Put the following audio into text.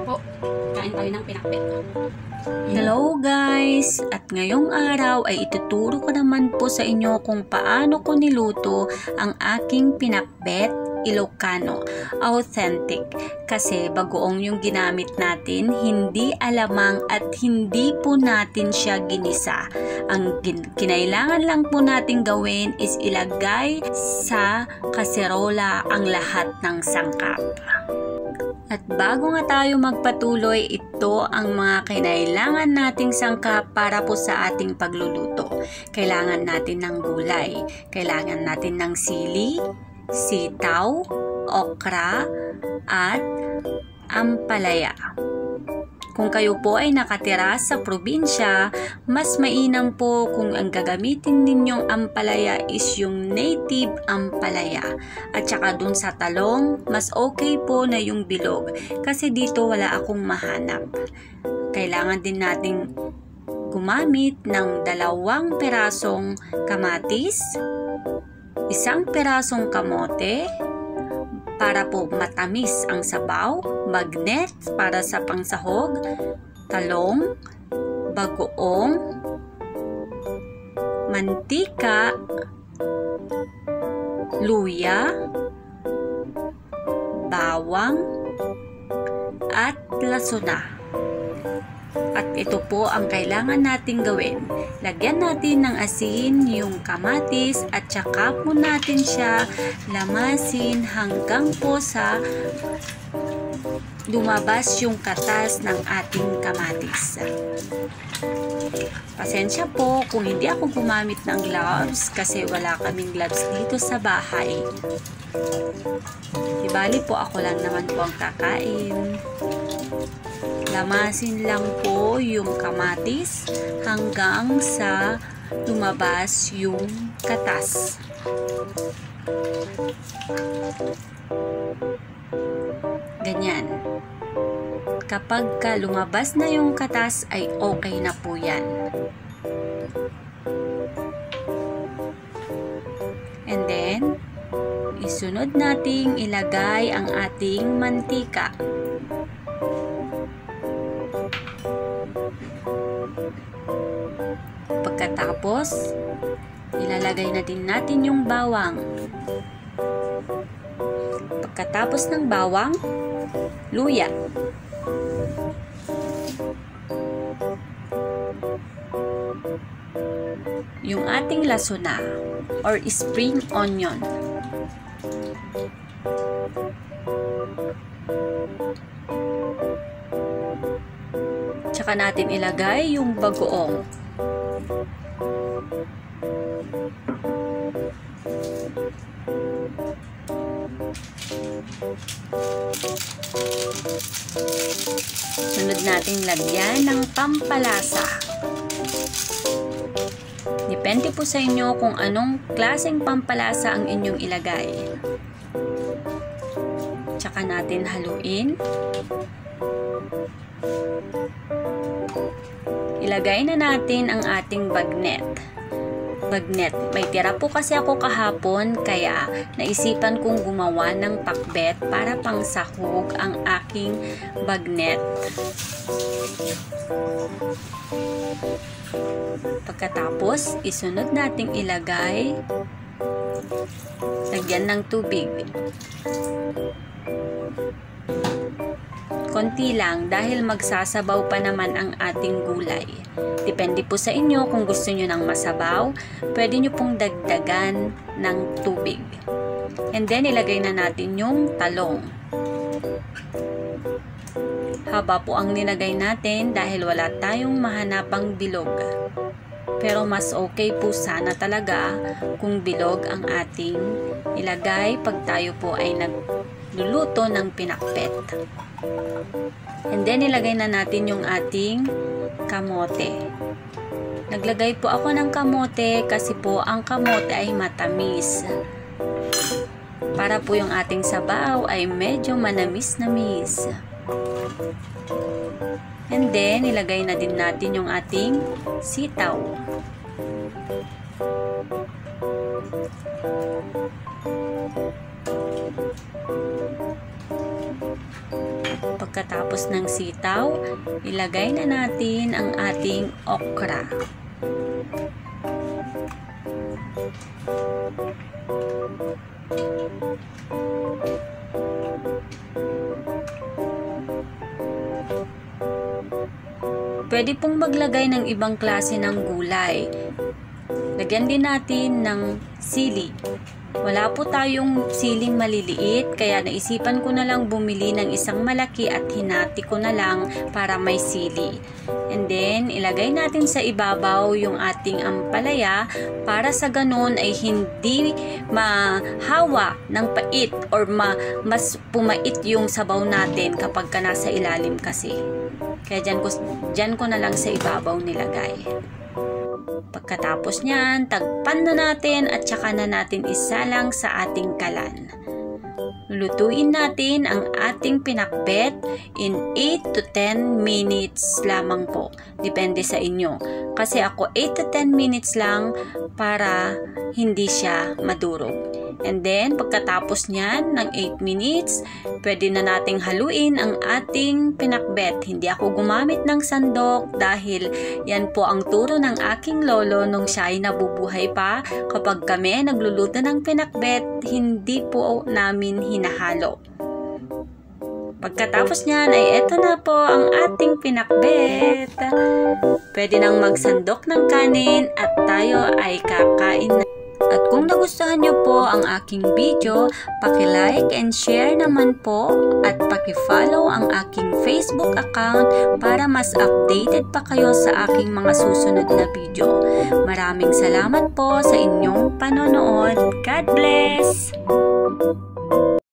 Po, kain tayo ng pinakbet. Hello guys! At ngayong araw ay ituturo ko naman po sa inyo kung paano ko niluto ang aking pinakbet Ilocano Authentic. Kasi bagoong yung ginamit natin, hindi alamang at hindi po natin siya ginisa. Ang kinailangan lang po natin gawin is ilagay sa kaserola ang lahat ng sangkap. At bago nga tayo magpatuloy, ito ang mga kinailangan nating sangkap para po sa ating pagluluto. Kailangan natin ng gulay, kailangan natin ng sili, sitaw, okra, at ampalaya. Kung kayo po ay nakatira sa probinsya, mas mainam po kung ang gagamitin ninyong ampalaya is yung native ampalaya. At saka dun sa talong, mas okay po na yung bilog. Kasi dito wala akong mahanap. Kailangan din nating gumamit ng 2 perasong kamatis, 1 perasong kamote, para po matamis ang sabaw, bagnet para sa pangsahog, talong, bagoong, mantika, luya, bawang, at lasuna. At ito po ang kailangan nating gawin. Lagyan natin ng asin yung kamatis at saka po natin siya lamasin hanggang po sa lumabas yung katas ng ating kamatis. Pasensya po kung hindi ako gumamit ng gloves kasi wala kaming gloves dito sa bahay. Ibali po ako lang naman po ang kakain. Lamasin lang po yung kamatis hanggang sa lumabas yung katas. Ganyan. Kapag lumabas na yung katas ay okay na po yan. And then, isunod nating ilagay ang ating mantika. Pagkatapos, ilalagay na din natin yung bawang. Pagkatapos ng bawang, luya. Yung ating lasuna or spring onion. Tsaka natin ilagay yung bagoong. Sunod nating lagyan ng pampalasa. Depende po sa inyo kung anong klaseng pampalasa ang inyong ilagay. Tsaka natin haluin. Ilagay na natin ang ating bagnet. May tira po kasi ako kahapon kaya naisipan kong gumawa ng pakbet para pangsahog ang aking bagnet. Pagkatapos, isunod nating ilagay, lagyan ng tubig. Konti lang dahil magsasabaw pa naman ang ating gulay. Depende po sa inyo kung gusto nyo ng masabaw, pwede nyo pong dagdagan ng tubig. And then ilagay na natin yung talong. Haba po ang nilagay natin dahil wala tayong mahanapang bilog. Pero mas okay po sana talaga kung bilog ang ating ilagay pag tayo po ay nagluluto ng pinakbet. And then ilagay na natin yung ating kamote. Naglagay po ako ng kamote kasi po ang kamote ay matamis. Para po yung ating sabaw ay medyo manamis-namis. And then, ilagay na din natin yung ating sitaw. Pagkatapos ng sitaw, ilagay na natin ang ating okra. Pwede pong maglagay ng ibang klase ng gulay. Lagyan din natin ng sili. Wala po tayong siling maliliit, kaya naisipan ko na lang bumili ng isang malaki at hinati ko na lang para may sili. And then, ilagay natin sa ibabaw yung ating ampalaya para sa ganun ay hindi mahawa ng pait or mas pumait yung sabaw natin kapag ka nasa ilalim kasi. Kaya dyan ko na lang sa ibabaw nilagay. Pagkatapos niyan, tagpan na natin at saka na natin isalang sa ating kalan. Lulutuin natin ang ating pinakbet in 8 to 10 minutes lamang po. Depende sa inyo. Kasi ako 8 to 10 minutes lang para hindi siya madurog. And then, pagkatapos niyan ng 8 minutes, pwede na nating haluin ang ating pinakbet. Hindi ako gumamit ng sandok dahil yan po ang turo ng aking lolo nung siya ay nabubuhay pa. Kapag kami nagluluto ng pinakbet, hindi po namin hinahalo. Pagkatapos niyan ay eto na po ang ating pinakbet. Pwede nang magsandok ng kanin at tayo ay kakain na. At kung nagustuhan nyo po ang aking video, paki-like and share naman po at paki-follow ang aking Facebook account para mas updated pa kayo sa aking mga susunod na video. Maraming salamat po sa inyong panonood. God bless!